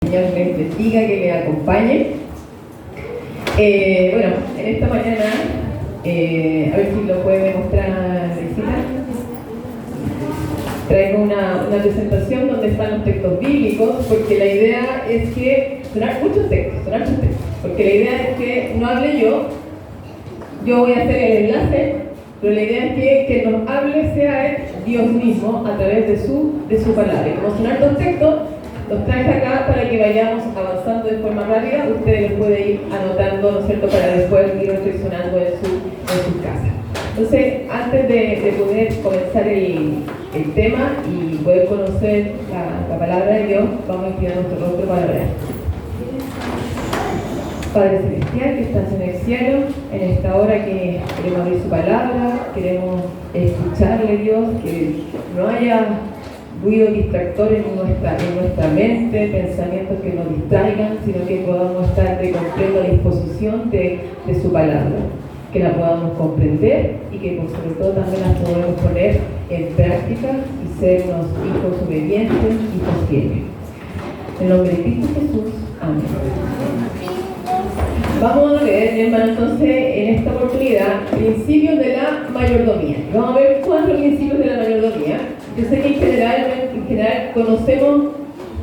Señor les bendiga, que les acompañe. Bueno, en esta mañana, a ver si lo puede mostrar Cristina. Traigo una presentación donde están los textos bíblicos, porque la idea es que, sonar muchos textos, porque la idea es que no hable yo voy a hacer el enlace, pero la idea es que nos hable sea Dios mismo a través de su palabra. Y como son hartos textos, los traje acá para que vayamos avanzando de forma rápida. Ustedes los pueden ir anotando, ¿no es cierto?, para después ir reflexionando en sus casas. Entonces, antes de poder comenzar el tema y poder conocer la palabra de Dios, vamos a inclinar nuestro rostro para orar. Padre Celestial, que estás en el cielo, en esta hora que queremos abrir su palabra, queremos escucharle, Dios, que no haya ruido distractor en nuestra mente, pensamientos que nos distraigan, sino que podamos estar de completa disposición de su palabra, que la podamos comprender y que sobre todo también la podamos poner en práctica y ser unos hijos obedientes, hijos fieles. En nombre de Cristo Jesús, amén. Vamos a ver, mi hermano, entonces, en esta oportunidad, principios de la mayordomía. Vamos a ver 4 principios de la mayordomía. Yo sé que en general conocemos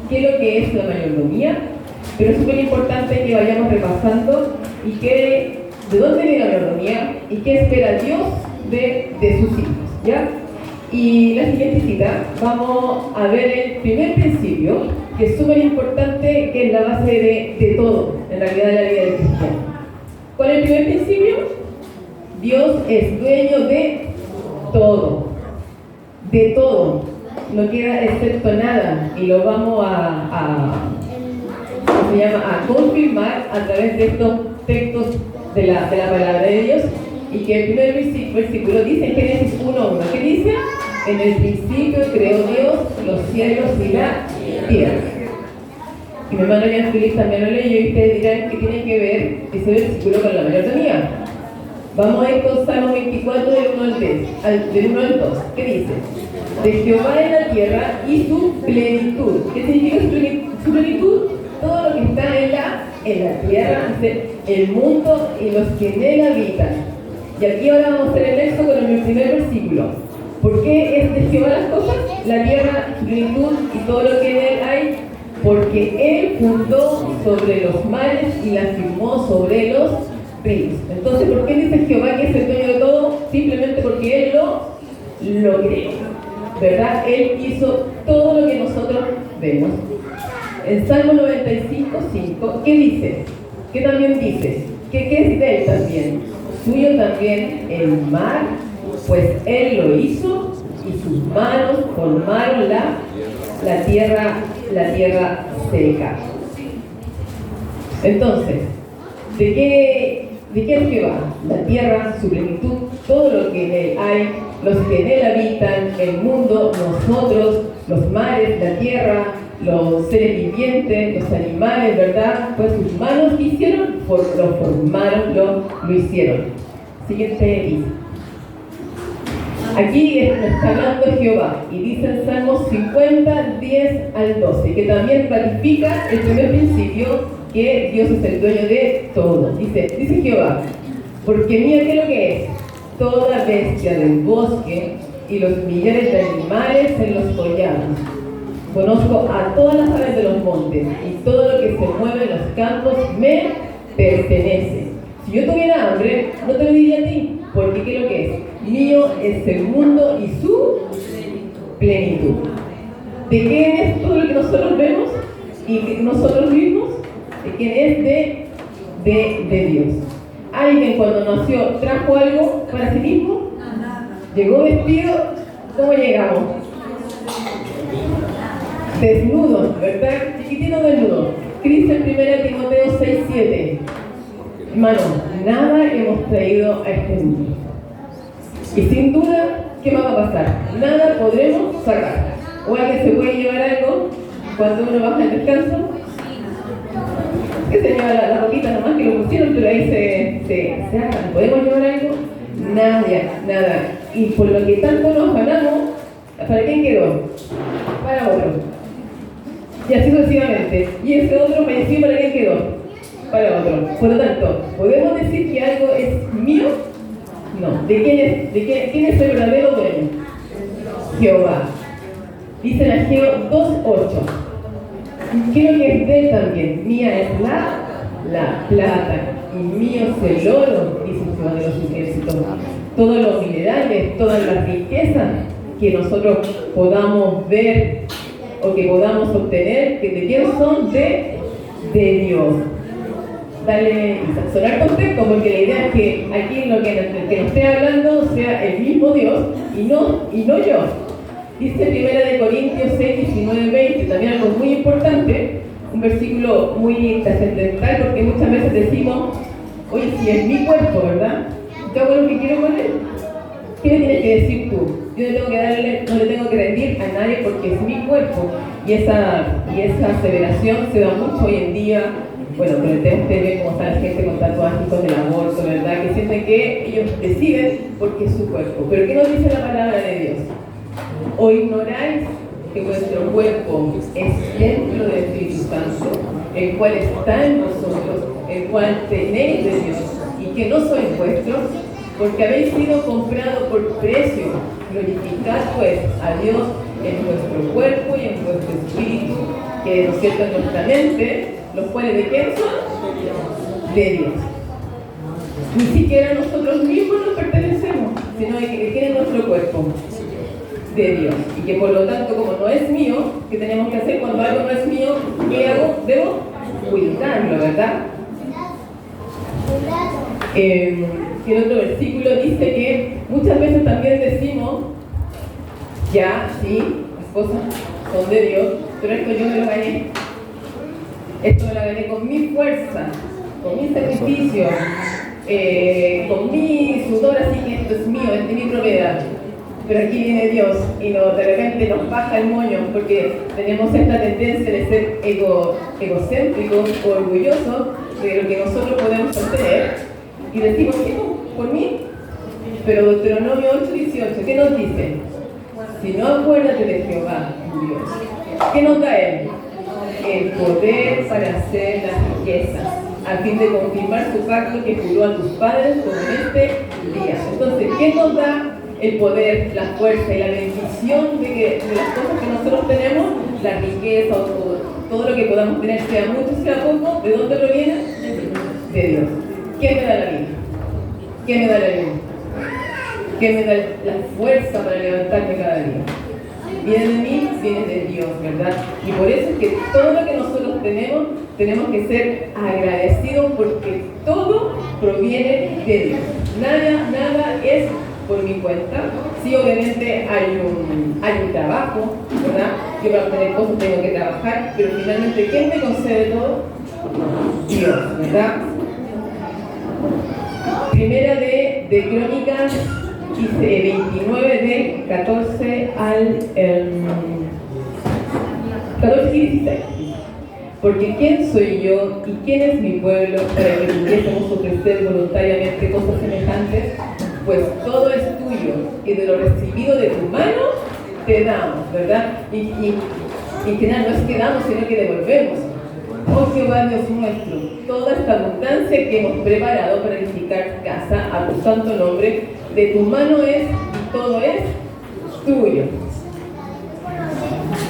qué es lo que es la mayordomía, pero es súper importante que vayamos repasando y de dónde viene la mayordomía y qué espera Dios de sus hijos, ¿ya? Y la siguiente cita, vamos a ver el primer principio, que es súper importante, que es la base de todo, en realidad, de la vida del cristiano. ¿Cuál es el primer principio? Dios es dueño de todo. De todo. No queda excepto nada. Y lo vamos a confirmar a través de estos textos de la palabra de Dios. Y que el primer versículo dice en Génesis 1:1. ¿Qué dice? En el principio creó Dios los cielos y la tierra. Y mi hermano Jan Feliz también lo leyó y ustedes dirán que tiene que ver ese versículo con la mayordomía. Vamos a ir con Salmo 24 del 1 al 2. ¿Qué dice? De Jehová es la tierra y su plenitud. ¿Qué significa su plenitud? Todo lo que está en la tierra, dice, el mundo y los que en él habitan. Y aquí ahora vamos a hacer el nexo con el primer versículo. ¿Por qué es de Jehová las cosas? La tierra, su plenitud y todo lo que en él hay. Porque él fundó sobre los mares y la firmó sobre los ríos. Entonces, ¿por qué dice Jehová que es el dueño de todo? Simplemente porque él lo creó, ¿verdad? Él hizo todo lo que nosotros vemos. En Salmo 95:5, ¿qué dice? ¿Qué también dice? ¿Qué es de él también? Suyo también el mar, pues él lo hizo y sus manos formaron la tierra seca. Entonces, ¿de qué es Jehová? La tierra, su plenitud, todo lo que en él hay, los que en él habitan, el mundo, nosotros, los mares, la tierra, los seres vivientes, los animales, ¿verdad? Pues sus manos hicieron, lo formaron, lo hicieron. Siguiente dice. Aquí está hablando de Jehová y dice en Salmos 50, 10 al 12, que también ratifica el primer principio, que Dios es el dueño de todo. Dice Jehová, porque mira qué es lo que es, toda bestia del bosque y los millares de animales en los collados. Conozco a todas las aves de los montes y todo lo que se mueve en los campos me pertenece. Si yo tuviera hambre, no te lo diría a ti, porque ¿qué es lo que es? Mío es el mundo y su plenitud. ¿De quién es todo lo que nosotros vemos y que nosotros mismos? ¿De quién es? De Dios. ¿Alguien cuando nació trajo algo para sí mismo? ¿Llegó vestido? ¿Cómo llegamos? Desnudo, ¿verdad? Chiquitito desnudo. ¿Qué dice en 1 Timoteo 6:7? Hermano, nada hemos traído a este mundo. Y sin duda, ¿qué va a pasar? Nada podremos sacar. O alguien se puede llevar algo cuando uno baja el descanso. Que se lleva la ropita nomás que lo pusieron, pero ahí se sacan. ¿Podemos llevar algo? Nada. Y por lo que tanto nos ganamos, ¿para quién quedó? Para otro. Y así sucesivamente. Y ese otro falleció, ¿para quién quedó? Para otro. Por lo tanto, ¿podemos decir que algo es mío? No. ¿De quién es el verdadero dueño? Jehová. Dice en Ageo 2:8. Quiero que es de él también. Mía es la plata y mío es el oro, dice Jehová de los ejércitos. Todos los minerales, todas las riquezas que nosotros podamos ver o que podamos obtener, que de quién son de Dios. Dale, sonar contexto, porque la idea es que aquí lo que nos esté hablando sea el mismo Dios y no yo. Dice 1 Corintios 6, 19, 20, también algo muy importante, un versículo muy trascendental, porque muchas veces decimos, oye, si es mi cuerpo, ¿verdad? Yo hago lo que quiero con él. ¿Qué me tienes que decir tú? Yo no le tengo que rendir a nadie porque es mi cuerpo. Y esa aseveración se da mucho hoy en día. Bueno, pero ustedes ven cómo está la gente con tatuajes, con el aborto, ¿verdad? Que sienten que ellos deciden porque es su cuerpo. Pero ¿qué nos dice la palabra de Dios? ¿O ignoráis que vuestro cuerpo es templo del Espíritu Santo, el cual está en vosotros, el cual tenéis de Dios, y que no sois vuestros? Porque habéis sido comprados por precio. Glorificad pues a Dios en vuestro cuerpo y en vuestro espíritu, que, ¿no es cierto?, en nuestra mente, los cuales ¿de quién son? De Dios. Ni siquiera nosotros mismos nos pertenecemos, sino de quién es nuestro cuerpo. De Dios. Y que por lo tanto, como no es mío, ¿qué tenemos que hacer cuando algo no es mío? ¿Qué hago? Debo cuidarlo, ¿verdad? El otro versículo dice que muchas veces también decimos, ya, sí, las cosas son de Dios, pero esto yo me lo gané. Esto me lo gané con mi fuerza, con mi sacrificio, con mi sudor, así que esto es mío, es de mi propiedad. Pero aquí viene Dios y de repente nos baja el moño porque tenemos esta tendencia de ser egocéntricos o orgullosos de lo que nosotros podemos obtener y decimos, sí, por mí. Pero Deuteronomio 8:18, ¿qué nos dice? Si no, acuérdate de Jehová, tu Dios. ¿Qué nos da Él? El poder para hacer las riquezas, a fin de confirmar su pacto que juró a tus padres como en este día. Entonces, ¿qué nos da el poder, la fuerza y la bendición de las cosas que nosotros tenemos? La riqueza o todo lo que podamos tener, sea mucho, sea poco, ¿de dónde proviene? De Dios. ¿Quién me da la vida? ¿Quién me da la vida? ¿Quién me da la fuerza para levantarme cada día? Viene de mí, viene de Dios, ¿verdad? Y por eso es que todo lo que nosotros tenemos que ser agradecidos porque todo proviene de Dios. Nada es por mi cuenta. Sí, obviamente hay un trabajo, ¿verdad? Yo para obtener cosas tengo que trabajar, pero finalmente, ¿quién me concede todo? Dios, ¿verdad? Primera de Crónicas, dice 29 del 14 al 14 y 16. Porque ¿quién soy yo y quién es mi pueblo para que pudiésemos ofrecer voluntariamente cosas semejantes? Pues todo es tuyo y de lo recibido de tu mano te damos, ¿verdad? Y en general no es que damos, sino que devolvemos. Oh Jehová Dios nuestro, toda esta abundancia que hemos preparado para edificar casa a tu santo nombre, de tu mano es y todo es tuyo.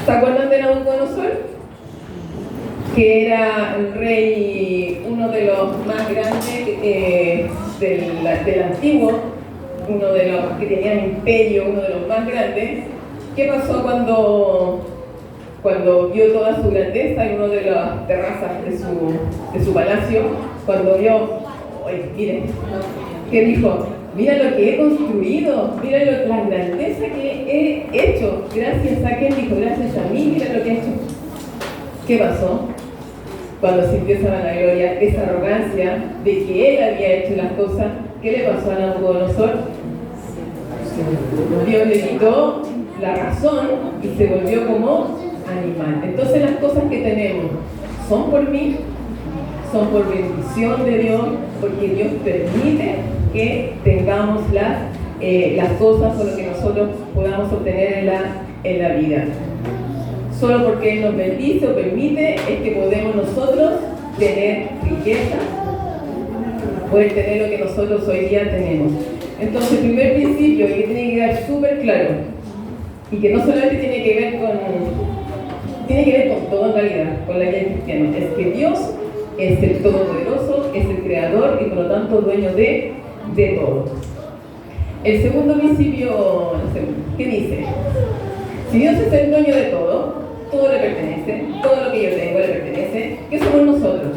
¿Se acuerdan de Nabucodonosor? Que era el rey, uno de los más grandes del antiguo, uno de los que tenía un imperio, uno de los más grandes. ¿Qué pasó cuando vio toda su grandeza en una de las terrazas de su palacio? Cuando vio, oye, miren, ¿qué dijo? Mira lo que he construido, mira la grandeza que he hecho. Gracias a quién dijo, gracias a mí, mira lo que he hecho. ¿Qué pasó? Cuando sintió esa vanagloria, esa arrogancia de que él había hecho las cosas, ¿qué le pasó a Nabucodonosor? Dios le quitó la razón y se volvió como animal. Entonces las cosas que tenemos son por mí, son por bendición de Dios, porque Dios permite que tengamos las cosas o lo que nosotros podamos obtener en la vida. Solo porque Él nos bendice o permite es que podemos nosotros tener riqueza, poder tener lo que nosotros hoy día tenemos. Entonces, el primer principio que tiene que quedar súper claro, y que no solamente tiene que ver con todo en realidad, con la vida cristiana, es que Dios es el Todopoderoso, es el Creador y por lo tanto dueño de todo. El segundo principio, ¿qué dice? Si Dios es el dueño de todo, todo le pertenece, todo lo que yo tengo le pertenece, ¿qué somos nosotros?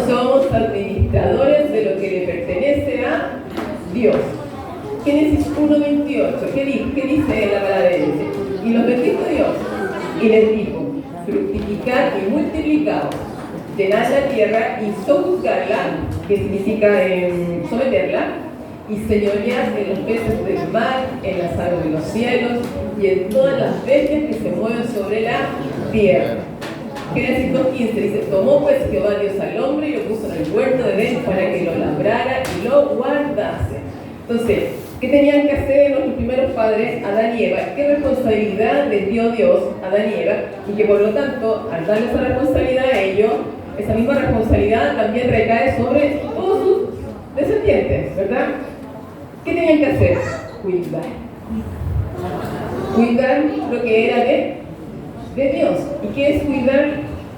Somos administradores de lo que le pertenece a Dios. Génesis 1:28, ¿qué dice la palabra de Dios? Y los bendijo Dios y les dijo: fructificad y multiplicaos, llenad la tierra y sojuzgadla, que significa someterla, y señoread en los peces del mar, en las aves de los cielos y en todas las bestias que se mueven sobre la tierra. Génesis 2:15 dice: tomó pues Jehová Dios al hombre y lo puso en el huerto de Edén para que lo labrara y lo guardase. Entonces, ¿qué tenían que hacer nuestros primeros padres, Adán y Eva? ¿Qué responsabilidad les dio Dios a Adán y Eva? Y que por lo tanto, al darles esa responsabilidad a ellos, esa misma responsabilidad también recae sobre todos sus descendientes, ¿verdad? ¿Qué tenían que hacer? Cuidar lo que era de Dios. ¿Y qué es cuidar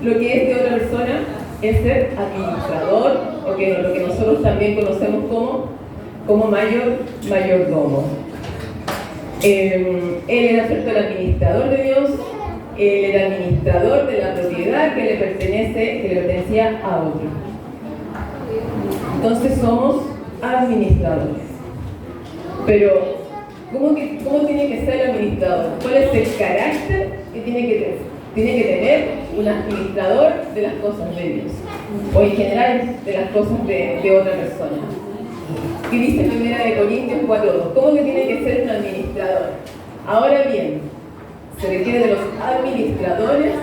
lo que es de otra persona? Es ser administrador, o que lo que nosotros también conocemos como mayordomo. Él era cierto el administrador de Dios, él era administrador de la propiedad que le pertenecía a otro. Entonces somos administradores. Pero, ¿cómo tiene que ser el administrador? ¿Cuál es el carácter que tiene que tener? Tiene que tener un administrador de las cosas de Dios, o en general de las cosas de otra persona. ¿Qué dice 1 Corintios 4:2? ¿Cómo que tiene que ser un administrador? Ahora bien, se requiere de los administradores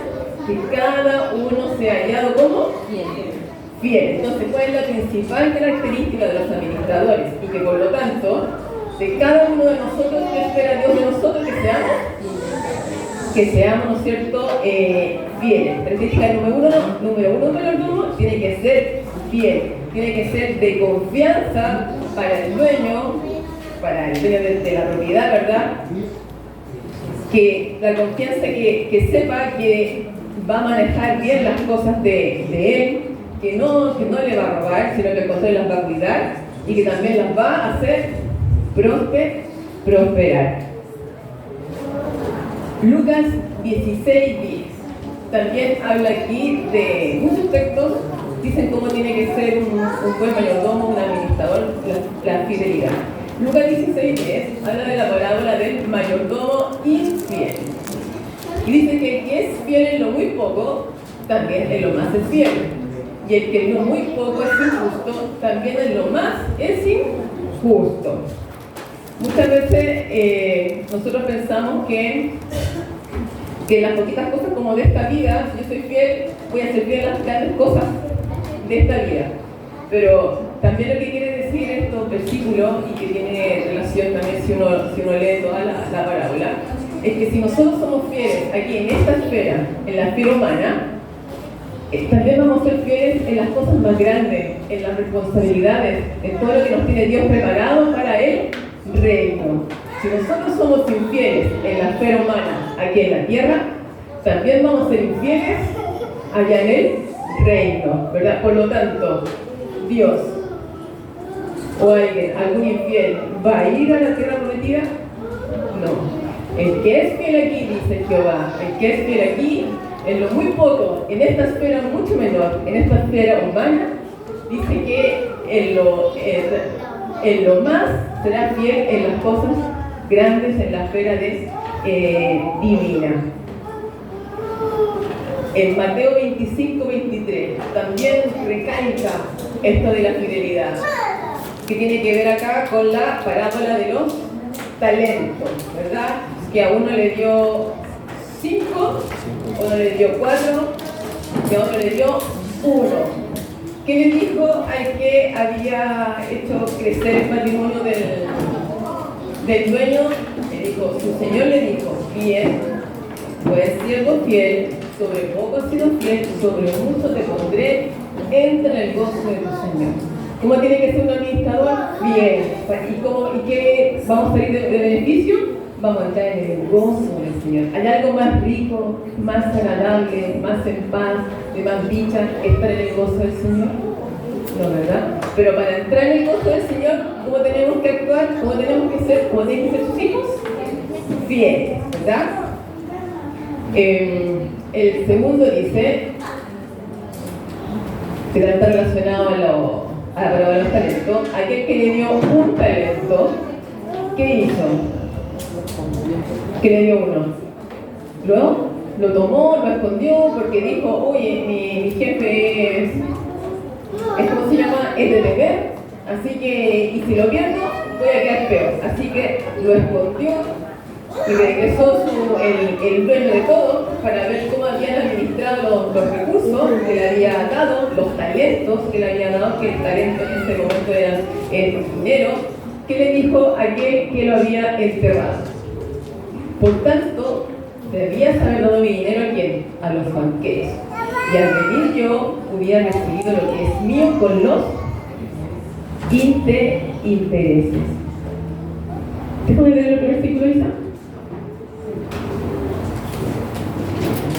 que cada uno sea hallado como fiel. Entonces, ¿cuál es la principal característica de los administradores? Y que por lo tanto, de cada uno de nosotros, ¿qué espera Dios de nosotros? Que seamos, ¿no es cierto?, fieles. Característica número uno del mayordomo tiene que ser fiel, tiene que ser de confianza para el dueño de la propiedad, ¿verdad? Que la confianza que sepa que va a manejar bien las cosas de él, que no le va a robar, sino que al contrario las va a cuidar y que también las va a hacer prosperar. Lucas 16:10 también habla aquí de muchos textos, dicen cómo tiene que ser un buen mayordomo, un administrador, la fidelidad. Lucas 16:10 habla de la parábola del mayordomo infiel. Y dice que el que es fiel en lo muy poco, también en lo más es fiel. Y el que en lo muy poco es injusto, también en lo más es injusto. Muchas veces nosotros pensamos que las poquitas cosas como de esta vida, si yo soy fiel, voy a ser fiel a las grandes cosas de esta vida. Pero también lo que quiere decir estos versículos, y que tiene relación también si uno lee toda la parábola, es que si nosotros somos fieles aquí en esta esfera, en la esfera humana, también vamos a ser fieles en las cosas más grandes, en las responsabilidades, en todo lo que nos tiene Dios preparado para el reino. Si nosotros somos infieles en la esfera humana aquí en la tierra, también vamos a ser infieles allá en el reino, ¿verdad? Por lo tanto, Dios o algún infiel, ¿va a ir a la tierra prometida? No. El que es fiel aquí, dice Jehová, el que es fiel aquí, en lo muy poco, en esta esfera mucho menor, en esta esfera humana, dice que en lo más será fiel en las cosas grandes, en la esfera divina. En Mateo 25:23 también recalca esto de la fidelidad, que tiene que ver acá con la parábola de los talentos, ¿verdad? Que a uno le dio 5, a uno le dio 4, y a otro le dio 1. ¿Qué le dijo al que había hecho crecer el patrimonio del dueño? Le dijo, su señor le dijo, bien, Buen siervo fiel, sobre poco has sido fiel, sobre mucho te pondré, entra en el gozo de tu Señor. ¿Cómo tiene que ser un administrador? Bien. ¿Y qué vamos a salir de beneficio? Vamos a entrar en el gozo del Señor. ¿Hay algo más rico, más agradable, más en paz, de más dicha que estar en el gozo del Señor? No, ¿verdad? Pero para entrar en el gozo del Señor, ¿cómo tenemos que actuar? ¿Cómo tenemos que ser? ¿Cómo tienen que ser sus hijos? Fieles, ¿verdad? El segundo dice, que está relacionado a la palabra de los talentos, aquel que le dio un talento, ¿qué hizo? Que le dio uno. Luego lo tomó, lo escondió porque dijo, oye, mi jefe es como se llama, es de deber, así que, y si lo pierdo, voy a quedar peor. Así que lo escondió y regresó el dueño de todo para ver cómo habían administrado los recursos que le había dado, los talentos que le había dado, que el talento en ese momento era el dinero, que le dijo aquel que lo había enterrado. Por tanto, debías haber dado mi dinero ¿a quién? A los banqueros. Y al venir yo hubiera recibido lo que es mío con los intereses. ¿Déjame leer el versículo, Isa?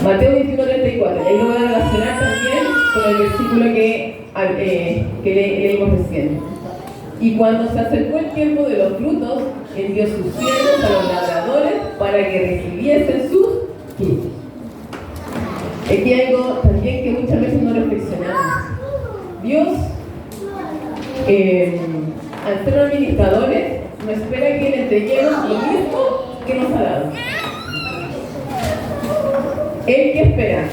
Mateo 21:34, y ahí lo voy a relacionar también con el versículo que leímos recién. Y cuando se acercó el tiempo de los frutos, envió sus siervos a los labradores para que recibiesen sus frutos. Aquí hay algo también que muchas veces no reflexionamos. Dios, al ser administradores, no espera que le entreguemos lo mismo que nos ha dado. Él que espera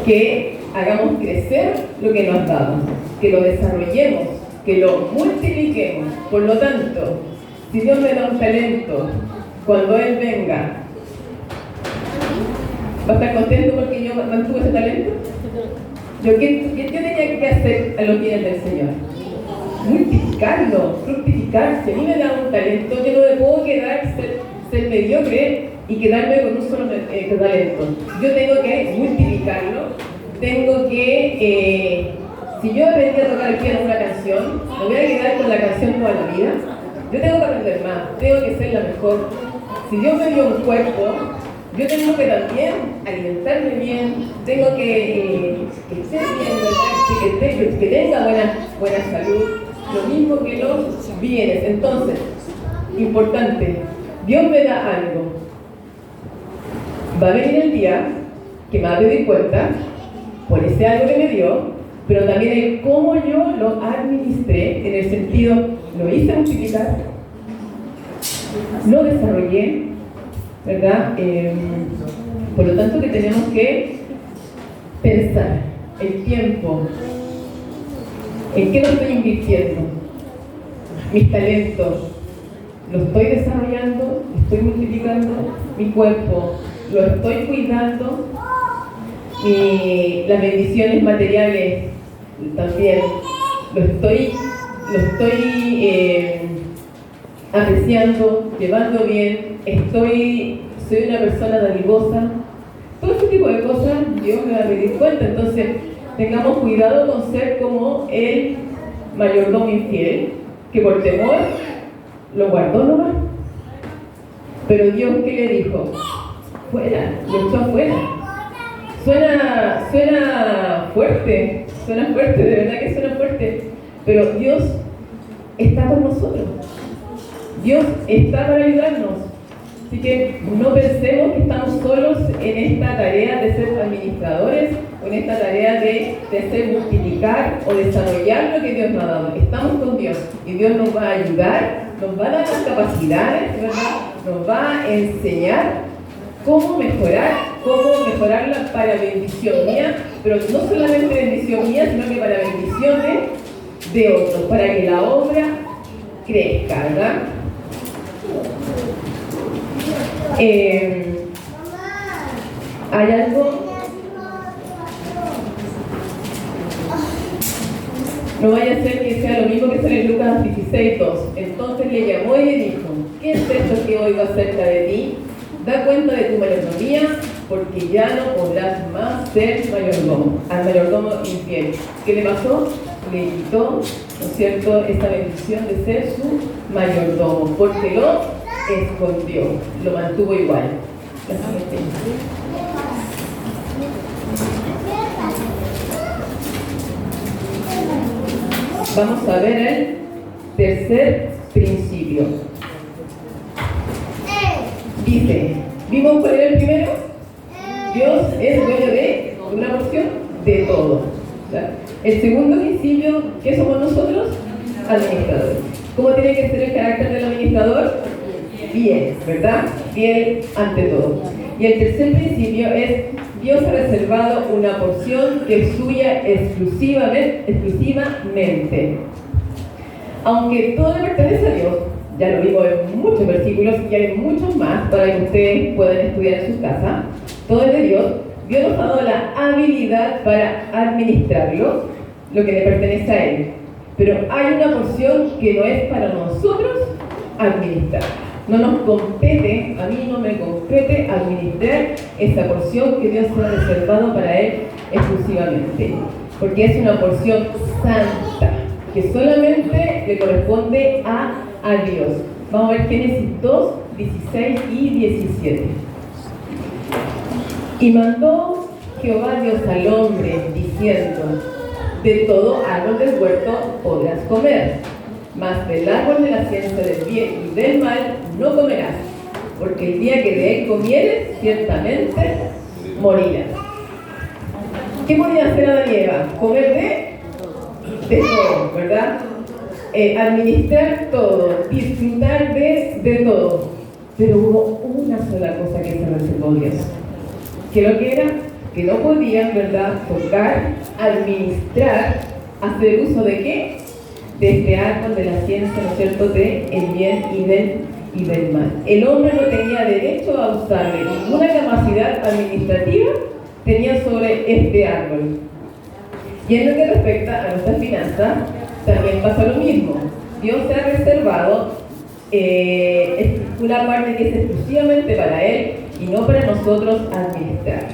que hagamos crecer lo que nos ha dado, que lo desarrollemos, que lo multipliquemos. Por lo tanto, si Dios me da un talento, cuando Él venga, ¿va a estar contento porque yo mantuve ese talento? ¿Qué tenía que hacer a los bienes del Señor? Multiplicarlo, fructificar. Si a mí me da un talento, yo no me puedo quedar, ser mediocre y quedarme con un solo talento. Yo tengo que multiplicarlo, tengo que, si yo aprendí a tocar el piano una canción, me voy a quedar con la canción toda la vida. Yo tengo que aprender más, tengo que ser la mejor. Si Dios me dio un cuerpo, yo tengo que también alimentarme bien, tengo que estar bien, que tenga buena salud, lo mismo que los bienes. Entonces, importante, Dios me da algo. Va a venir el día que me va a pedir cuenta por ese algo que me dio, pero también el cómo yo lo administré, en el sentido, lo hice multiplicar, lo desarrollé, ¿verdad? Por lo tanto que tenemos que pensar el tiempo, en qué lo estoy invirtiendo, mis talentos, lo estoy desarrollando, estoy multiplicando, mi cuerpo, lo estoy cuidando, las bendiciones materiales también, lo estoy apreciando, llevando bien, soy una persona dadivosa. Todo ese tipo de cosas Dios me va a pedir cuenta. Entonces tengamos cuidado con ser como el mayordomo infiel, que por temor lo guardó nomás. Pero Dios, ¿qué le dijo? Fuera, lo echó afuera. Suena fuerte, de verdad que suena fuerte, pero Dios está con nosotros. Dios está para ayudarnos. Así que no pensemos que estamos solos en esta tarea de ser administradores o en esta tarea de hacer multiplicar o desarrollar lo que Dios nos ha dado. Estamos con Dios y Dios nos va a ayudar, nos va a dar las capacidades, ¿verdad? Nos va a enseñar cómo mejorarla para bendición mía, pero no solamente bendición mía, sino que para bendición de otros, para que la obra crezca, ¿verdad? ¿Hay algo? No vaya a ser que sea lo mismo que sale en Lucas 16:2. Entonces le llamó y le dijo: ¿qué es esto que oigo acerca de ti? da cuenta de tu mayordomía, porque ya no podrás más ser mayordomo, al mayordomo infiel. ¿Qué le pasó? Le quitó, ¿no es cierto?, esta bendición de ser su mayordomo, porque lo escondió, lo mantuvo igual. La siguiente. Vamos a ver el tercer principio. Dice, ¿vimos cuál era el primero? Dios es dueño de una porción de todo. ¿Ya? El segundo principio, ¿qué somos nosotros? Administradores. ¿Cómo tiene que ser el carácter del administrador? Bien, ¿verdad? Bien ante todo. Y el tercer principio es, Dios ha reservado una porción que es suya exclusivamente. Aunque todo le pertenece a Dios, ya lo vimos en muchos versículos y hay muchos más para que ustedes puedan estudiar en su casa, todo es de Dios. Dios nos ha dado la habilidad para administrarlo, lo que le pertenece a Él. Pero hay una porción que no es para nosotros administrar. No nos compete, a mí no me compete administrar esa porción que Dios ha reservado para Él exclusivamente. Porque es una porción santa, que solamente le corresponde a Dios. Vamos a ver Génesis 2, 16 y 17. Y mandó Jehová Dios al hombre, diciendo, de todo árbol del huerto podrás comer, mas del árbol de la ciencia del bien y del mal no comerás, porque el día que de él comieres, ciertamente morirás. ¿Qué podía hacer Adán y Eva? Comer de todo, ¿verdad? Administrar todo, disfrutar de todo. Pero hubo una sola cosa que se reservó Dios. ¿Qué lo que era? Que no podían, ¿verdad?, tocar, administrar, hacer uso de ¿qué? De este árbol de la ciencia, ¿no es cierto?, de el bien y del mal. El hombre no tenía derecho a usarle ninguna capacidad administrativa tenía sobre este árbol. Y en lo que respecta a nuestras finanzas, también pasa lo mismo. Dios se ha reservado una parte que es exclusivamente para Él y no para nosotros administrar.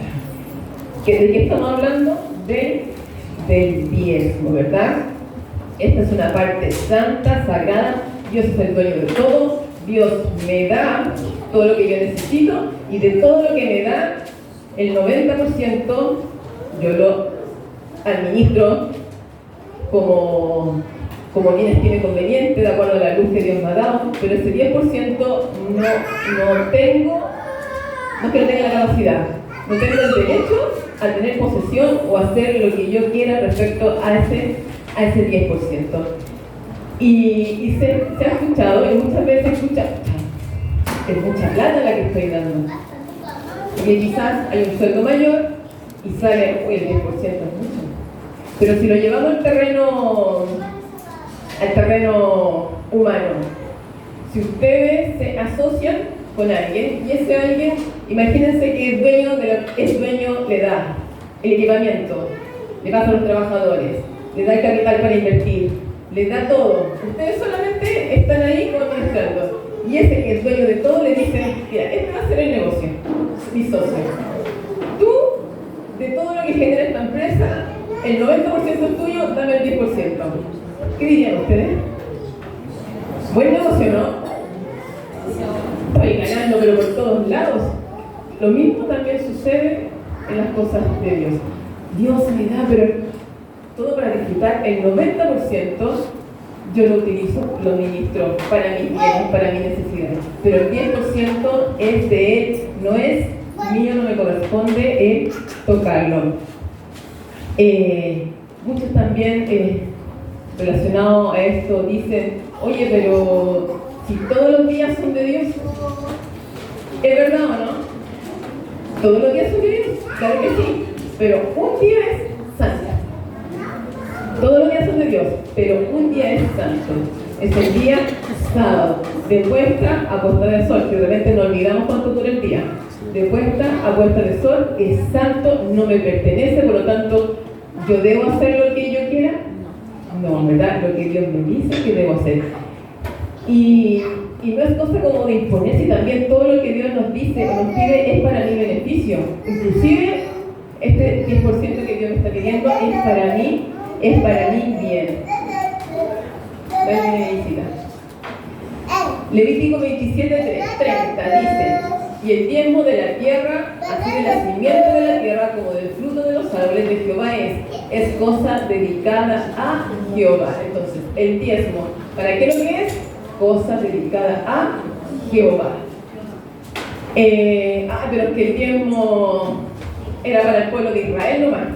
¿De qué estamos hablando? Del diezmo, ¿verdad? Esta es una parte santa, sagrada. Dios es el dueño de todo. Dios me da todo lo que yo necesito y de todo lo que me da, el 90% yo lo administro como bien estime conveniente, de acuerdo a la luz que Dios me ha dado, pero ese 10% no tengo la capacidad, no tengo el derecho a tener posesión o hacer lo que yo quiera respecto a ese 10%. Y se ha escuchado, y muchas veces se escucha, es mucha plata la que estoy dando. Porque quizás hay un sueldo mayor y sale, uy, el 10% es mucho. Pero si lo llevamos al terreno humano, si ustedes se asocian con alguien y ese alguien, imagínense que el dueño le da el equipamiento, le pasa a los trabajadores, le da el capital para invertir, le da todo. Ustedes solamente están ahí administrando. Y ese que es dueño de todo le dice, mira, este va a ser el negocio, mi socio. Tú, de todo lo que genera esta empresa, el 90% es tuyo, dame el 10%. ¿Qué dirían ustedes? Buen negocio, ¿no? Estoy ganando, pero por todos lados. Lo mismo también sucede en las cosas de Dios. Dios me da, pero todo para disfrutar. El 90% yo lo utilizo, lo ministro para mis bienes, para mis necesidades. Pero el 10% es de Él, no es mío, no me corresponde tocarlo. Muchos también relacionados a esto dicen, oye, pero si todos los días son de Dios, ¿es verdad o no? ¿Todos los días son de Dios? Claro que sí, pero un día es santo. Todos los días son de Dios, pero un día es santo. Es el día sábado, de puesta a puesta de sol, que de repente no olvidamos cuánto dura el día. De puesta a puesta de sol, es santo, no me pertenece, por lo tanto, ¿yo debo hacer lo que yo quiera? No, ¿verdad? Lo que Dios me dice que debo hacer. Y Y no es cosa como de imponerse, y también todo lo que Dios nos dice o nos pide es para mi beneficio. Inclusive, este 10% que Dios me está pidiendo es para mí bien. Dale, visita. Levítico 27:30 dice: y el diezmo de la tierra, así de la simiente de la tierra como del fruto de los árboles de Jehová es cosa dedicada a Jehová. Entonces, el diezmo, ¿para qué lo que es? Cosa dedicada a Jehová. Pero es que el diezmo era para el pueblo de Israel nomás.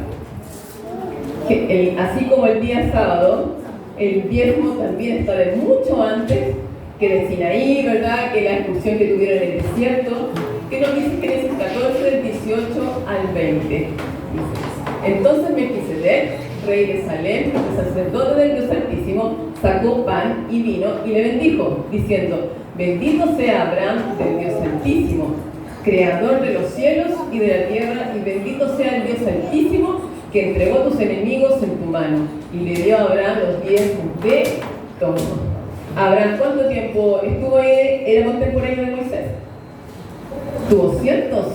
Así como el día sábado, el diezmo también está de mucho antes que de Sinaí, ¿verdad? Que la expulsión que tuvieron en el desierto, que nos dice Génesis 14, del 18 al 20. Entonces Melquisedec, rey de Salem, el sacerdote del Dios Altísimo, sacó pan y vino y le bendijo, diciendo: bendito sea Abraham del Dios Altísimo, creador de los cielos y de la tierra, y bendito sea el Dios Altísimo, que entregó a tus enemigos en tu mano. Y le dio a Abraham los diezmos de todo. Abraham, ¿cuánto tiempo estuvo ahí? Era contemporáneo de Moisés. Tuvo cientos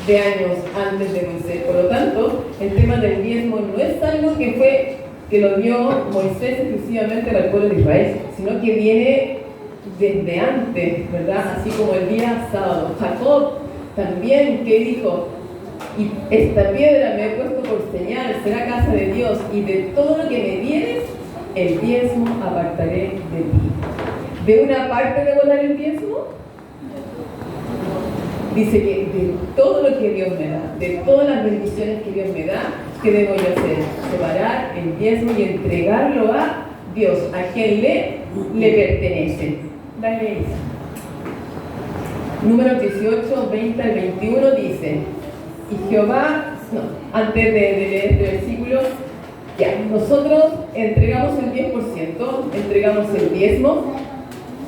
de años antes de Moisés. Por lo tanto, el tema del diezmo no es algo que lo dio Moisés exclusivamente para el pueblo de Israel, sino que viene desde antes, ¿verdad? Así como el día sábado. Jacob también, que dijo: y esta piedra me he puesto por señal, será casa de Dios, y de todo lo que me dieres, el diezmo apartaré de ti. ¿De una parte debo dar el diezmo? Dice que de todo lo que Dios me da, de todas las bendiciones que Dios me da, ¿qué debo yo hacer? Separar el diezmo y entregarlo a Dios, a quien le pertenece. Dale, Isa. Número 18, 20 al 21 dice: y Jehová, antes de leer este versículo, ya, nosotros entregamos el 10%, entregamos el diezmo.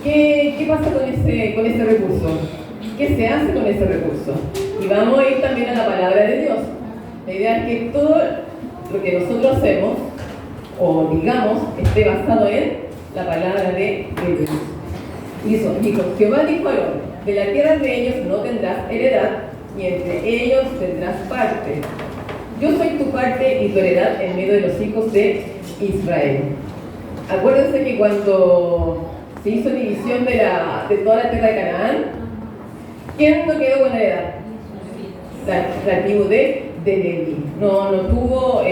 ¿Qué pasa con ese recurso? ¿Qué se hace con ese recurso? Y vamos a ir también a la palabra de Dios. La idea es que todo lo que nosotros hacemos, o digamos, esté basado en la palabra de Dios. Dijo: Jehová dijo a Aarón: de la tierra de ellos no tendrás heredad, y entre ellos tendrás parte. Yo soy tu parte y tu heredad en medio de los hijos de Israel. Acuérdense que cuando se hizo división de toda la tierra de Canaán, ¿quién no quedó con la heredad? La tribu de Leví. No tuvo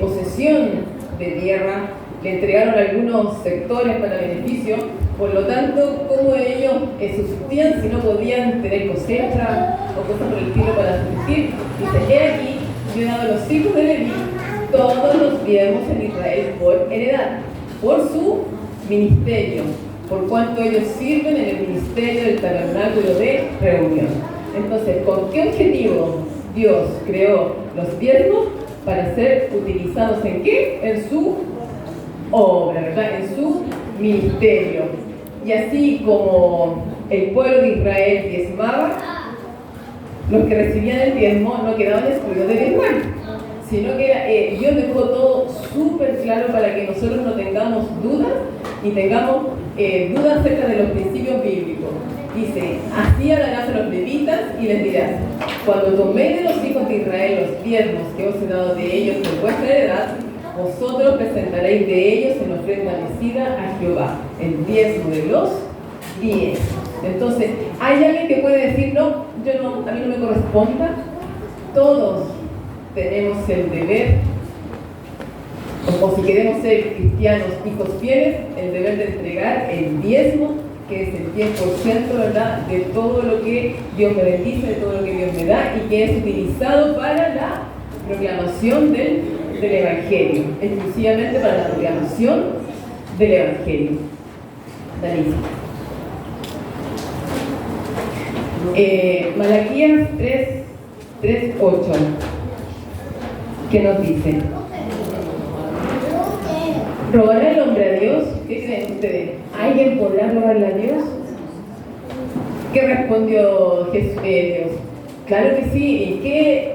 posesión de tierra, le entregaron algunos sectores para beneficio. Por lo tanto, ¿cómo ellos subsistían si no podían tener cosecha o cosas por el estilo para subsistir? Dice: he aquí, yo he dado a los hijos de Leví todos los diezmos en Israel por heredad, por su ministerio, por cuanto ellos sirven en el ministerio del tabernáculo de reunión. Entonces, ¿con qué objetivo Dios creó los diezmos? Para ser utilizados ¿en qué? En su obra, ¿verdad? En su ministerio. Y así como el pueblo de Israel diezmaba, los que recibían el diezmo no quedaban excluidos del diezmo, sino que Dios dejó todo súper claro para que nosotros no tengamos dudas y tengamos dudas acerca de los principios bíblicos. Dice: así hablarás a los levitas y les dirás: cuando toméis de los hijos de Israel los diezmos que os he dado de ellos por vuestra heredad, vosotros presentaréis de ellos en ofrenda mecida a Jehová, el diezmo de los 10. Entonces, ¿hay alguien que puede decir: no, a mí no me corresponda? Todos tenemos el deber, o si queremos ser cristianos, hijos fieles, el deber de entregar el diezmo, que es el 10%, ¿verdad?, de todo lo que Dios me bendice, de todo lo que Dios me da, y que es utilizado para la proclamación del Evangelio, exclusivamente para la proclamación del Evangelio. Dalisa. Malaquías 3:8, ¿qué nos dice? ¿Robará el hombre a Dios? ¿Qué creen ustedes? ¿Alguien podrá robarle a Dios? ¿Qué respondió Dios? Claro que sí. ¿Y qué?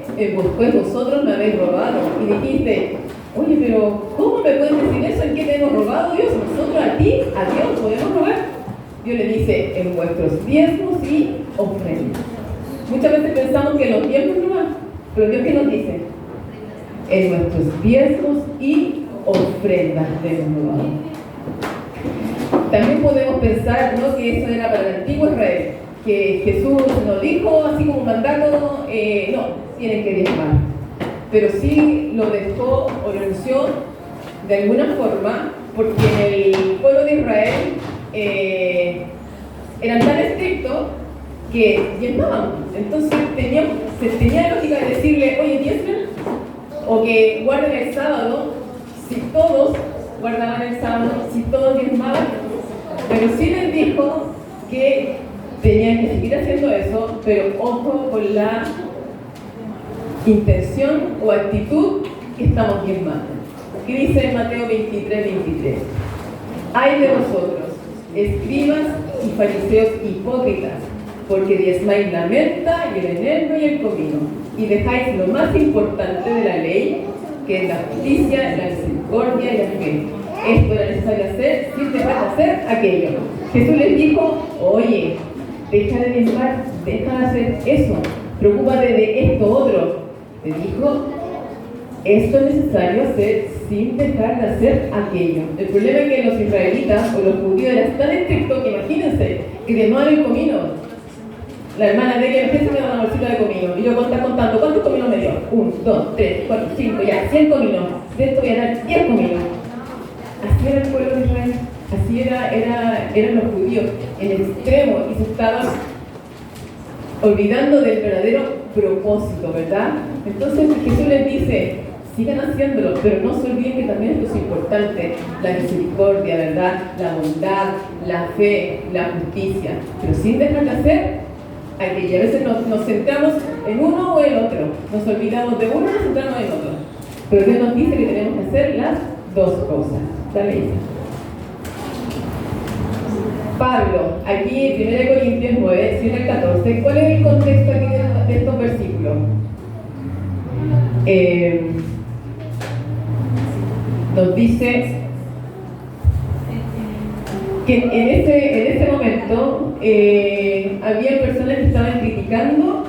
Pues vosotros me habéis robado. Y dijiste: oye, pero ¿cómo me puedes decir eso? ¿En qué te hemos robado, Dios? Nosotros a ti, a Dios, podemos robar. Dios le dice en vuestros diezmos y ofrendas. Muchas veces pensamos que los diezmos no van, pero Dios, ¿qué nos dice? En nuestros diezmos y ofrendas de nuevo. También podemos pensar, ¿no?, que eso era para el antiguo Israel, que Jesús nos dijo, así como un mandato, no, tienen que diezmar. Pero sí lo dejó o lo anunció de alguna forma, porque en el pueblo de Israel eran tan estrictos que diezmaban. Entonces tenía lógica de decirle, oye, diezmen, o que guarden el sábado, si todos guardaban el sábado, si todos diezmaban, pero sí les dijo que tenían que seguir haciendo eso, pero ojo con la intención o actitud que estamos diezmando. ¿Qué dice en Mateo 23:23? Ay de vosotros, escribas y fariseos hipócritas, porque diezmáis la menta y el eneldo y el comino, y dejáis lo más importante de la ley, que es la justicia, la misericordia y la fe. Esto era necesario hacer sin dejar de hacer aquello. Jesús les dijo, oye, deja de diezmar, deja de hacer eso, preocúpate de esto otro. Le dijo, esto es necesario hacer sin dejar de hacer aquello. El problema es que los israelitas o los judíos eran tan estrictos que imagínense que diezmaban el comino. La hermana de ella me da una bolsita de comino y yo contando, ¿cuántos cominos me dio? 1, 2, 3, 4, 5, ya, 100 cominos. De esto voy a dar 10 cominos. Así era el pueblo de Israel, así eran los judíos, en el extremo, y se estaban olvidando del verdadero propósito, ¿verdad? Entonces Jesús les dice, sigan haciéndolo, pero no se olviden que también esto es importante, la misericordia, ¿verdad? La bondad, la fe, la justicia, pero sin dejar de hacer aquello. A veces nos centramos en uno o el otro, nos olvidamos de uno y nos centramos en otro, pero Dios nos dice que tenemos que hacer las dos cosas. Dale, Isa. Pablo, aquí en 1 Corintios 9, 7 al 14, ¿cuál es el contexto aquí de estos versículos? Nos dice que en ese momento había personas que estaban criticando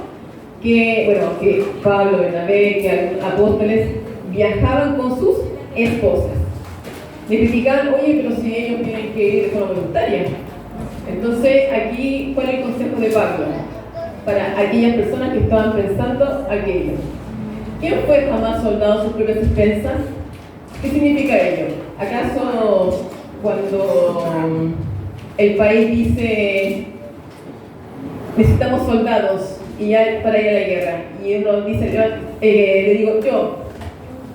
que Pablo, Bernabé, que apóstoles viajaban con sus esposas. Le criticaban, oye, pero si ellos tienen que ir de forma voluntaria. Entonces, aquí, ¿cuál es el consejo de Pablo? Para aquellas personas que estaban pensando aquello. ¿Quién fue jamás soldado a sus propias expensas? ¿Qué significa ello? ¿Acaso cuando el país dice necesitamos soldados y ya para ir a la guerra, y uno dice, le digo yo,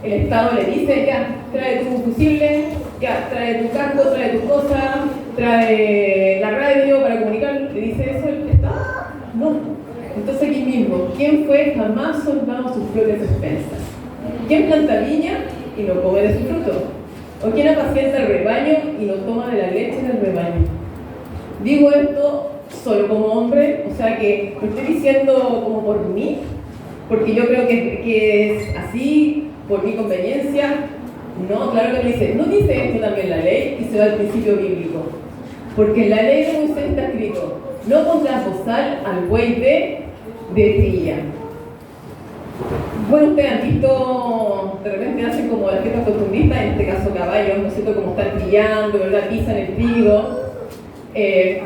el Estado le dice, ya, trae tu fusible, ya, trae tu casco, trae tu cosa, trae la radio para comunicar, ¿le dice eso el Estado? No. Entonces aquí mismo, ¿quién fue jamás soldado a sus propias expensas? ¿Quién planta viña y no come de su fruto? ¿O quién apacienta el rebaño y no toma de la leche del rebaño? Digo esto solo como hombre, o sea que lo estoy diciendo como por mí, porque yo creo que es así, por mi conveniencia. No, claro que no dice esto también la ley, y se va al principio bíblico. Porque en la ley de Moisés está escrito, no pondrás bozal al buey de cría. Bueno, ustedes han visto, de repente hacen como las fiestas costumbristas, en este caso caballos, ¿no es cierto?, como están trillando, ¿verdad?, pisan el trigo.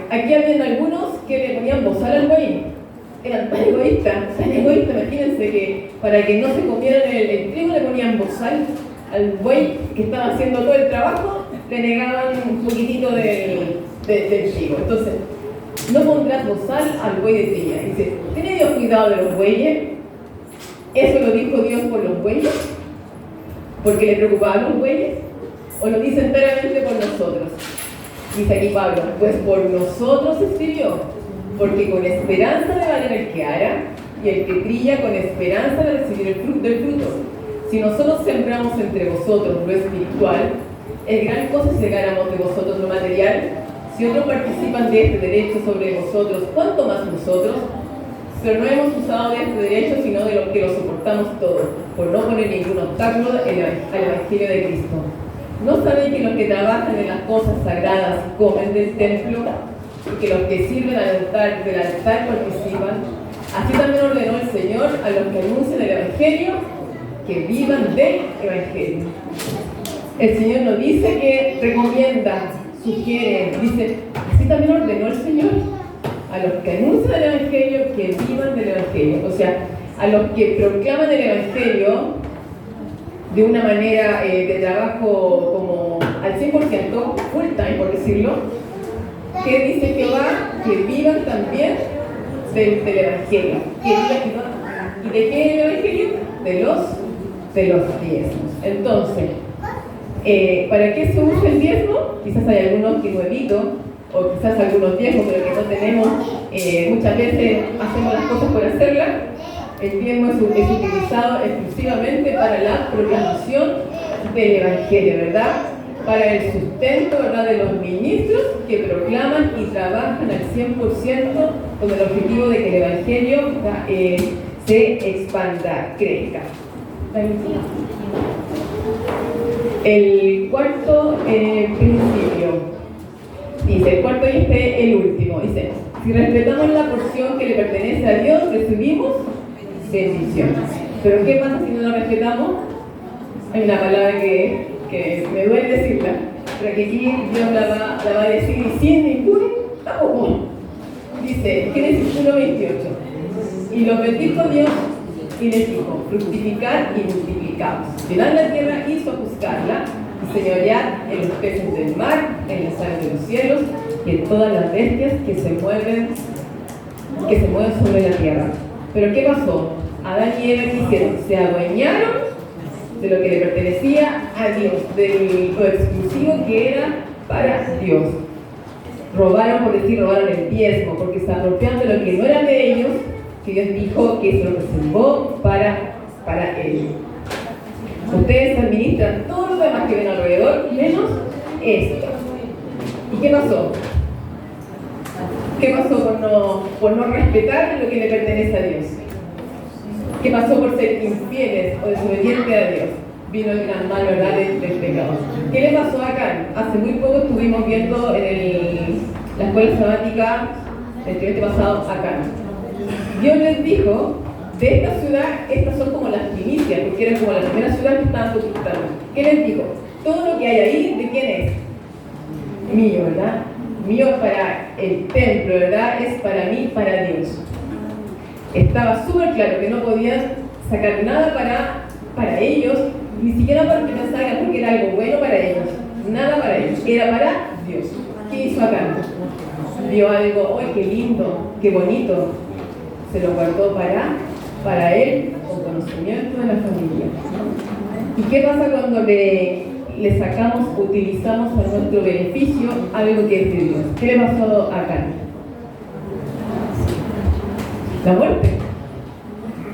Aquí habían algunos que le ponían bozal al buey. Eran tan egoístas, imagínense que para que no se comieran el trigo le ponían bozal al buey que estaba haciendo todo el trabajo, le negaban un poquitito del trigo. Entonces, no pondrás bozal al buey de cría. Dice, ¿tiene Dios cuidado de los bueyes? ¿Eso lo dijo Dios por los bueyes? ¿Porque le preocupaban los bueyes? ¿O lo dice enteramente por nosotros? Dice aquí Pablo, pues por nosotros escribió, porque con esperanza de valer el que ara, y el que trilla con esperanza de recibir el fruto del fruto. Si nosotros sembramos entre vosotros lo espiritual, es gran cosa si segáramos de vosotros lo material. Si otros participan de este derecho sobre vosotros, ¿cuánto más nosotros? Pero no hemos usado de este derecho, sino de lo que lo soportamos todos, por no poner ningún obstáculo al Evangelio de Cristo. ¿No sabéis que los que trabajan en las cosas sagradas comen del templo y que los que sirven del altar participan, así también ordenó el Señor a los que anuncian el Evangelio que vivan del Evangelio. El Señor no dice que recomienda, sugiere, dice, así también ordenó el Señor a los que anuncian el Evangelio que vivan del Evangelio. O sea, a los que proclaman el Evangelio de una manera de trabajo como al 100%, full time por decirlo, que dice Jehová que vivan también del Evangelio. ¿Y de qué es el Evangelio? De los diezmos. Entonces, ¿para qué se usa el diezmo? Quizás hay algunos que nuevitos, o quizás algunos viejos, pero que no tenemos, muchas veces hacemos las cosas por hacerlas. El diezmo es utilizado exclusivamente para la proclamación del Evangelio, ¿verdad? Para el sustento, ¿verdad?, de los ministros que proclaman y trabajan al 100% con el objetivo de que el Evangelio se expanda, crezca. El cuarto principio dice, el cuarto y el último, dice, si respetamos la porción que le pertenece a Dios, recibimos bendición. Pero ¿qué pasa si no la respetamos? Hay una palabra que me duele decirla, pero que aquí Dios la va a decir y sin ningún tapujo. Dice, Génesis 1:28, y los bendijo Dios y les dijo, fructificad y multiplicaos, llenad la tierra y sojuzgadla, y señoread en los peces del mar, en las aves de los cielos y en todas las bestias que se mueven sobre la tierra. Pero ¿qué pasó? Adán y Eva, ¿qué hicieron? Se adueñaron de lo que le pertenecía a Dios, de lo exclusivo que era para Dios. Robaron, por decir, robaron el diezmo, porque se apropiaron de lo que no era de ellos, que Dios dijo que se lo reservó para ellos. Ustedes administran todo lo demás que ven alrededor, menos esto. ¿Y qué pasó? ¿Qué pasó por no respetar lo que le pertenece a Dios? ¿Qué pasó por ser infieles o desobedientes a Dios? Vino el gran mal, ¿verdad?, del pecado. ¿Qué le pasó a Acán? Hace muy poco estuvimos viendo en la escuela sabática el trimestre pasado Acán. Dios les dijo, de esta ciudad, estas son como las primicias, porque era como la primera ciudad que estaban conquistando. ¿Qué les dijo? Todo lo que hay ahí, ¿de quién es? Mío, ¿verdad? Mío para el templo, ¿verdad? Es para mí, para Dios. Estaba súper claro que no podían sacar nada para ellos, ni siquiera para que pensaran porque era algo bueno para ellos. Nada para ellos, era para Dios. ¿Qué hizo acá? Vio algo, ¡ay, qué lindo, qué bonito! Se lo guardó para él, con conocimiento de la familia. ¿Y qué pasa cuando le sacamos, utilizamos a nuestro beneficio algo que es de Dios? ¿Qué le pasó acá? La muerte.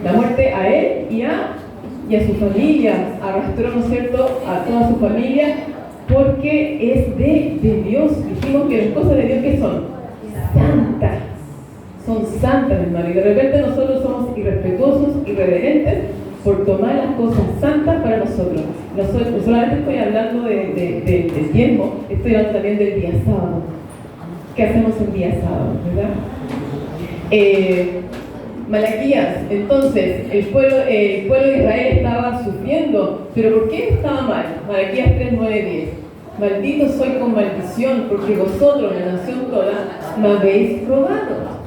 La muerte a él y a su familia. Arrastró, ¿no es cierto?, a toda su familia, porque es de Dios. Dijimos que las cosas de Dios, ¿qué son? Santas. Son santas, hermano. Y de repente nosotros somos irrespetuosos, irreverentes, por tomar las cosas santas para nosotros. No solamente estoy hablando del tiempo, estoy hablando también del día sábado. ¿Qué hacemos el día sábado, verdad? Malaquías, entonces, el pueblo de Israel estaba sufriendo, pero ¿por qué estaba mal? Malaquías 3, 9, 10. Maldito soy con maldición, porque vosotros, la nación toda, me habéis robado.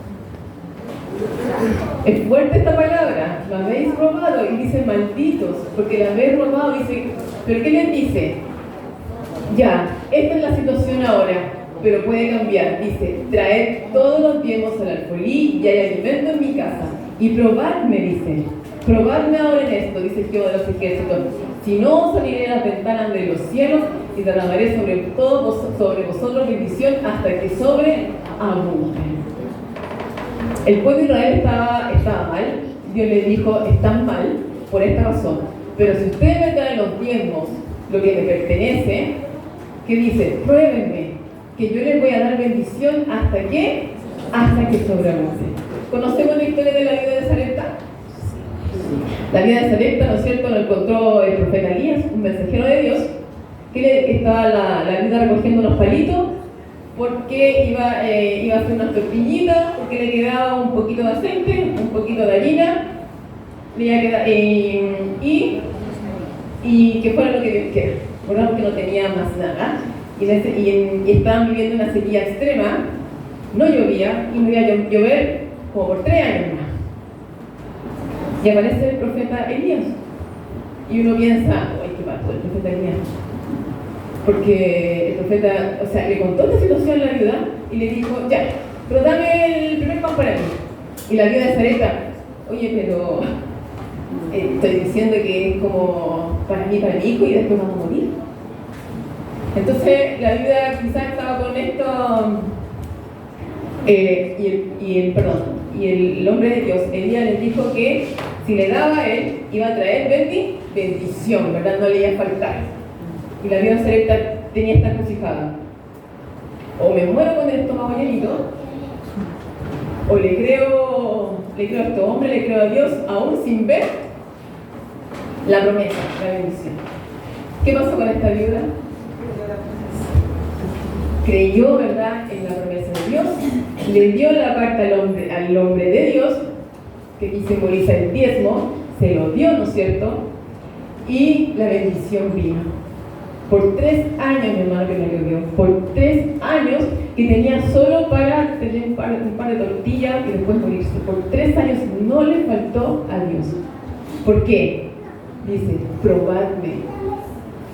Es fuerte esta palabra, me habéis robado, y dice malditos, porque la habéis robado. Dice, ¿pero qué les dice? Ya, esta es la situación ahora, pero puede cambiar. Dice, traed todos los diezmos al alfolí y hay alimento en mi casa. Y probadme, dice, probadme ahora en esto, dice Jehová de los ejércitos. Si no, os abriré las ventanas de los cielos y derramaré sobre vosotros bendición hasta que sobreabunde. El pueblo de Israel estaba mal. Dios le dijo, están mal por esta razón. Pero si ustedes me traen los diezmos, lo que me pertenece, ¿qué dice? Pruébenme, que yo les voy a dar bendición hasta que sobreabunde. ¿Conocemos la historia de la vida de Sarepta? La vida de Sarepta, ¿no es cierto?, lo encontró el profeta Elías, un mensajero de Dios, que estaba la vida recogiendo unos palitos porque iba a hacer unas tortillitas, porque le quedaba un poquito de aceite, un poquito de harina, y que fuera lo que Dios quiera, ¿verdad? Porque no tenía más nada. Y estaban viviendo una sequía extrema, no llovía, y no iba a llover como por 3 años más. Y aparece el profeta Elías. Y uno piensa, ¡ay, qué pasó el profeta Elías! Porque el profeta, o sea, le contó esta situación a la viuda y le dijo, ya, pero dame el primer pan para mí. Y la viuda de Sarepta, oye, pero estoy diciendo que es como para mi hijo y después vamos a morir. Entonces la viuda quizás estaba con esto, y el hombre de Dios, Elías, les dijo que si le daba a él, iba a traer bendición, ¿verdad? No le iba a faltar. Y la viuda Sarepta tenía esta encrucijada: o me muero con el estómago llenito, o le creo a este hombre, le creo a Dios, aún sin ver la promesa, la bendición. ¿Qué pasó con esta viuda? Creyó, ¿verdad?, en la promesa de Dios, le dio la carta al hombre de Dios, que aquí simboliza el diezmo, se lo dio, ¿no es cierto? Y la bendición vino. Por 3 años, mi hermano, que me lo dio, por 3 años que tenía solo para tener un par de tortillas y después morirse. Por 3 años no le faltó a Dios. ¿Por qué? Dice, probadme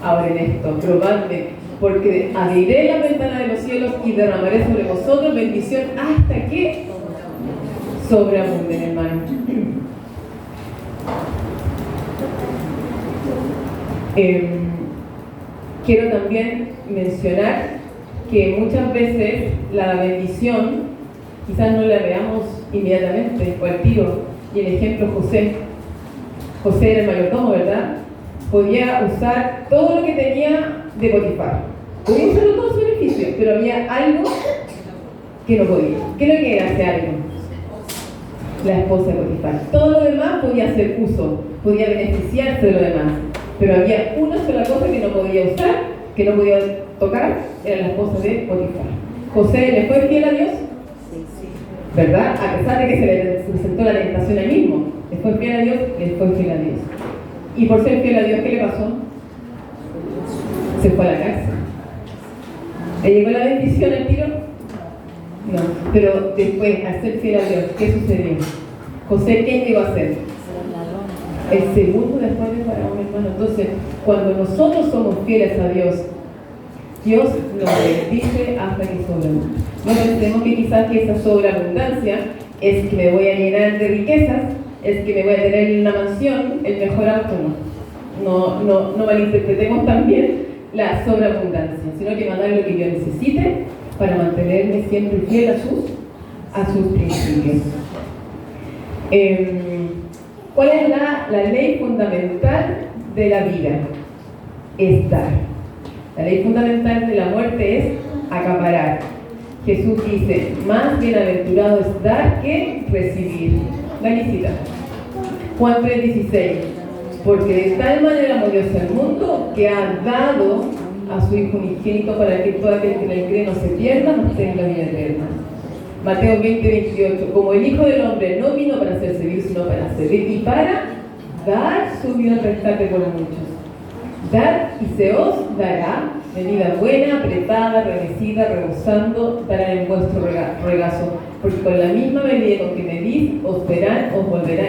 ahora en esto, probadme, porque abriré la ventana de los cielos y derramaré sobre vosotros bendición hasta que sobreabunden, hermano. Quiero también mencionar que muchas veces la bendición quizás no la veamos inmediatamente o al tiro. Y el ejemplo José era el mayordomo, ¿verdad? Podía usar todo lo que tenía de Potifar. Podía usarlo todo a su beneficio, pero había algo que no podía. ¿Qué es lo que era ese algo? La esposa de Potifar. Todo lo demás podía hacer uso, podía beneficiarse de lo demás. Pero había una sola cosa que no podía usar, que no podía tocar, era la esposa de Potifar. ¿José le fue fiel a Dios? ¿Verdad? A pesar de que se le presentó la tentación al mismo. ¿Le fue fiel a Dios? Le fue fiel a Dios. Y por ser fiel a Dios, ¿qué le pasó? Se fue a la cárcel. ¿Le llegó la bendición al tiro? No. Pero después, al ser fiel a Dios, ¿qué sucedió? José, ¿qué llegó a ser? El segundo después de Faraón, hermano. Entonces, cuando nosotros somos fieles a Dios, Dios nos bendice hasta que sobreabunde. No pensemos que quizás que esa sobreabundancia es que me voy a llenar de riquezas, es que me voy a tener en una mansión, el mejor auto, no malinterpretemos también la sobreabundancia, sino que me va a dar lo que yo necesite para mantenerme siempre fiel a sus principios. ¿Cuál es la ley fundamental de la vida? Es dar. La ley fundamental de la muerte es acaparar. Jesús dice, más bienaventurado es dar que recibir. Danicita. Juan 3:16. Porque de tal manera amó Dios al mundo que ha dado a su Hijo unigénito para que todo aquel que en él cree no se pierda, no tenga la vida eterna. Mateo 20:28. Como el Hijo del Hombre no vino para ser servido, sino para servir y para dar su vida en rescate por muchos. Dar y se os dará medida buena, apretada, remecida, rebosando, dará en vuestro regazo. Porque con la misma medida con que medís, os volverán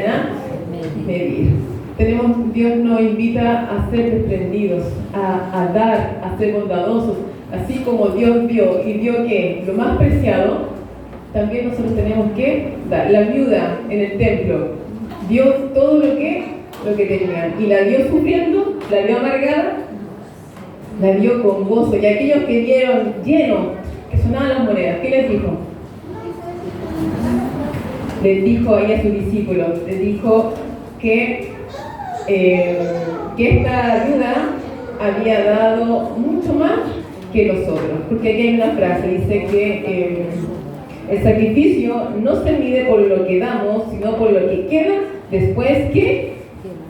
a medir. Dios nos invita a ser desprendidos, a dar, a ser bondadosos. Así como Dios dio y dio que lo más preciado, también nosotros tenemos que dar. La viuda en el templo dio todo lo que tenía y la dio sufriendo, la dio amargada, la dio con gozo. Y aquellos que dieron lleno, que sonaban las monedas, ¿qué les dijo? Les dijo ahí a sus discípulos, les dijo que esta viuda había dado mucho más que los otros, porque aquí hay una frase, dice que el sacrificio no se mide por lo que damos, sino por lo que queda después que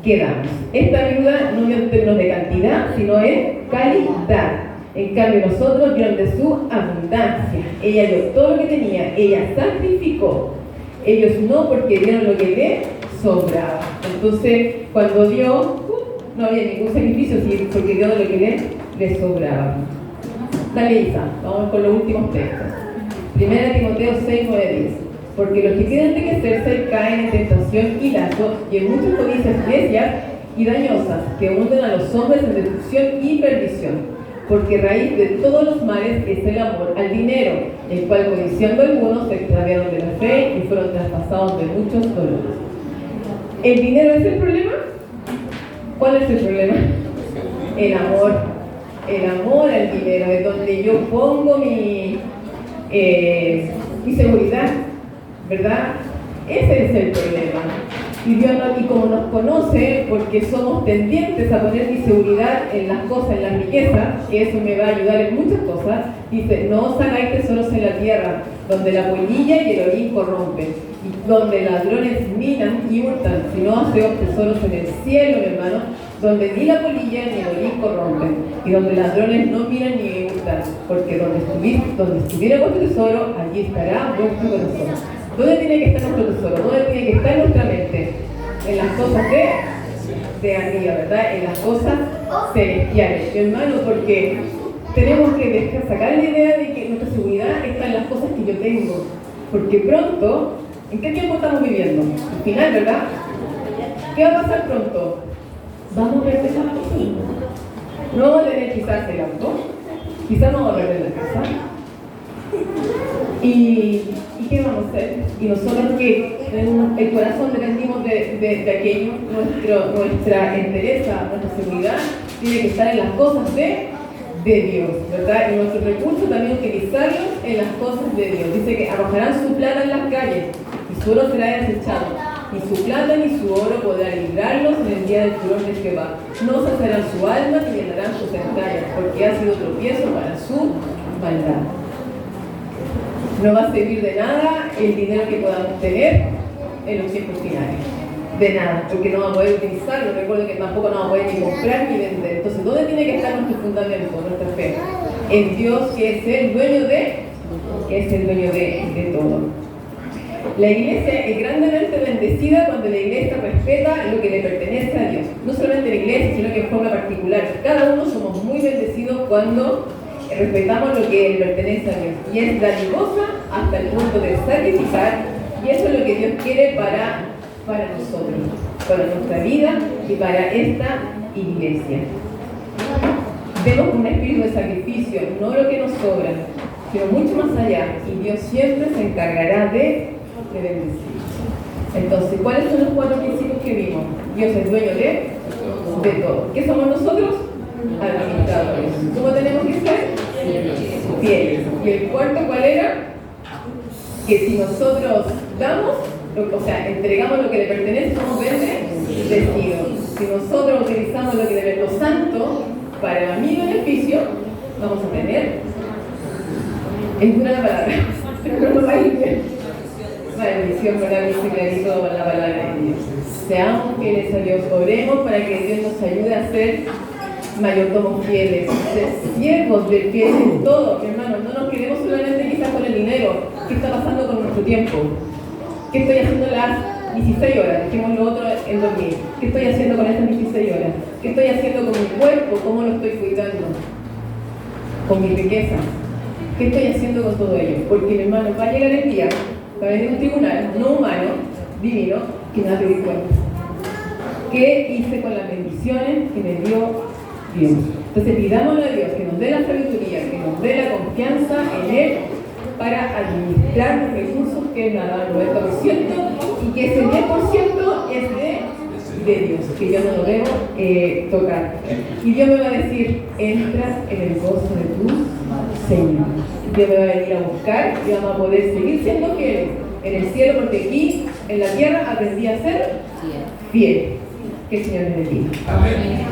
damos. Esta viuda no es en términos de cantidad, sino en calidad. En cambio nosotros dieron de su abundancia. Ella dio todo lo que tenía, ella sacrificó. Ellos no, porque dieron lo que le sobraba. Entonces, cuando dio, no había ningún sacrificio, porque dio lo que le sobraba. Dale, Isa, vamos con los últimos textos. 1 Timoteo 6, 9, 10. Porque los que quieren enriquecerse caen en tentación y lazo y en muchas codicias necias y dañosas que hunden a los hombres en destrucción y perdición. Porque raíz de todos los males es el amor al dinero, el cual codiciando algunos se extraviaron de la fe y fueron traspasados de muchos dolores. ¿El dinero es el problema? ¿Cuál es el problema? El amor. El amor al dinero, es donde yo pongo mi seguridad, ¿verdad? Ese es el problema. Y Dios, y como nos conoce, porque somos tendientes a poner mi seguridad en las cosas, en las riquezas, que eso me va a ayudar en muchas cosas, dice, no os hagáis tesoros en la tierra, donde la polilla y el orín corrompen, y donde ladrones minan y hurtan, sino haceos tesoros en el cielo, mi hermano, donde ni la polilla ni el orín corrompen, y donde ladrones no minan ni hurtan, porque donde estuviera vuestro tesoro, allí estará vuestro corazón. ¿Dónde tiene que estar nuestro tesoro? ¿Dónde tiene que estar nuestra mente? En las cosas de arriba, ¿verdad? En las cosas celestiales, mi hermano, porque tenemos que sacar la idea de que nuestra seguridad está en las cosas que yo tengo. Porque pronto, ¿en qué tiempo estamos viviendo? Al final, ¿verdad? ¿Qué va a pasar pronto? Vamos a ver esas cosas. No vamos a tener quizás el auto, quizás no vamos a ver la casa. ¿Y qué vamos a hacer? Y nosotros que en el corazón dependimos de aquello, nuestra entereza, nuestra seguridad, tiene que estar en las cosas de Dios, ¿verdad? Y nuestros recursos también utilizarlos en las cosas de Dios. Dice que arrojarán su plata en las calles y su oro será desechado. Ni su plata ni su oro podrá librarlos en el día del furor de Jehová. No saciarán su alma ni llenarán sus entrañas, porque ha sido tropiezo para su maldad. No va a servir de nada el dinero que podamos tener en los tiempos finales. De nada, porque no va a poder utilizarlo. Recuerdo que tampoco no va a poder ni comprar ni vender. Entonces, ¿dónde tiene que estar nuestro fundamento, nuestra fe? En Dios, que es el dueño de todo. La iglesia es grandemente bendecida cuando la iglesia respeta lo que le pertenece a Dios. No solamente la iglesia, sino que en forma particular. Cada uno somos muy bendecidos cuando respetamos lo que le pertenece a Dios. Y es dadivosa hasta el punto de sacrificar. Y eso es lo que Dios quiere para nosotros, para nuestra vida y para esta iglesia. Vemos un espíritu de sacrificio, no lo que nos sobra, sino mucho más allá. Y Dios siempre se encargará de bendecir. Entonces, ¿cuáles son los 4 principios que vimos? Dios es dueño de todo. ¿Qué somos nosotros? Administradores. ¿Cómo tenemos que ser? Fieles. Y el cuarto, ¿cuál era? Que si nosotros damos, o sea, entregamos lo que le pertenece, somos bendecidos. Si nosotros utilizamos lo que debe lo santo para mi beneficio, vamos a tener, es dura la palabra, pero no va a ir bien. Bendición, ¿verdad? Dice clarito la palabra de Dios. Seamos fieles a Dios, oremos para que Dios nos ayude a ser mayordomos fieles, ser siervos de fieles en todo, hermanos. No nos quedemos solamente quizás con el dinero. ¿Qué está pasando con nuestro tiempo? ¿Qué estoy haciendo las 16 horas? Dejemos lo otro en dormir. ¿Qué estoy haciendo con estas 16 horas? ¿Qué estoy haciendo con mi cuerpo? ¿Cómo lo estoy cuidando? Con mi riqueza. ¿Qué estoy haciendo con todo ello? Porque, mi hermano, va a llegar el día, va a venir un tribunal, no humano, divino, que me va a pedir cuenta. ¿Qué hice con las bendiciones que me dio Dios? Entonces pidámosle a Dios que nos dé la sabiduría, que nos dé la confianza en Él para administrar los recursos que Él nos ha dado el 90% y que ese 10% es de Dios, que yo no lo debo tocar. Y Dios me va a decir, entra en el gozo de tu Señor. Dios me va a venir a buscar y vamos a poder seguir siendo fieles en el cielo, porque aquí en la tierra aprendí a ser fiel. Que el Señor me bendiga. Amén.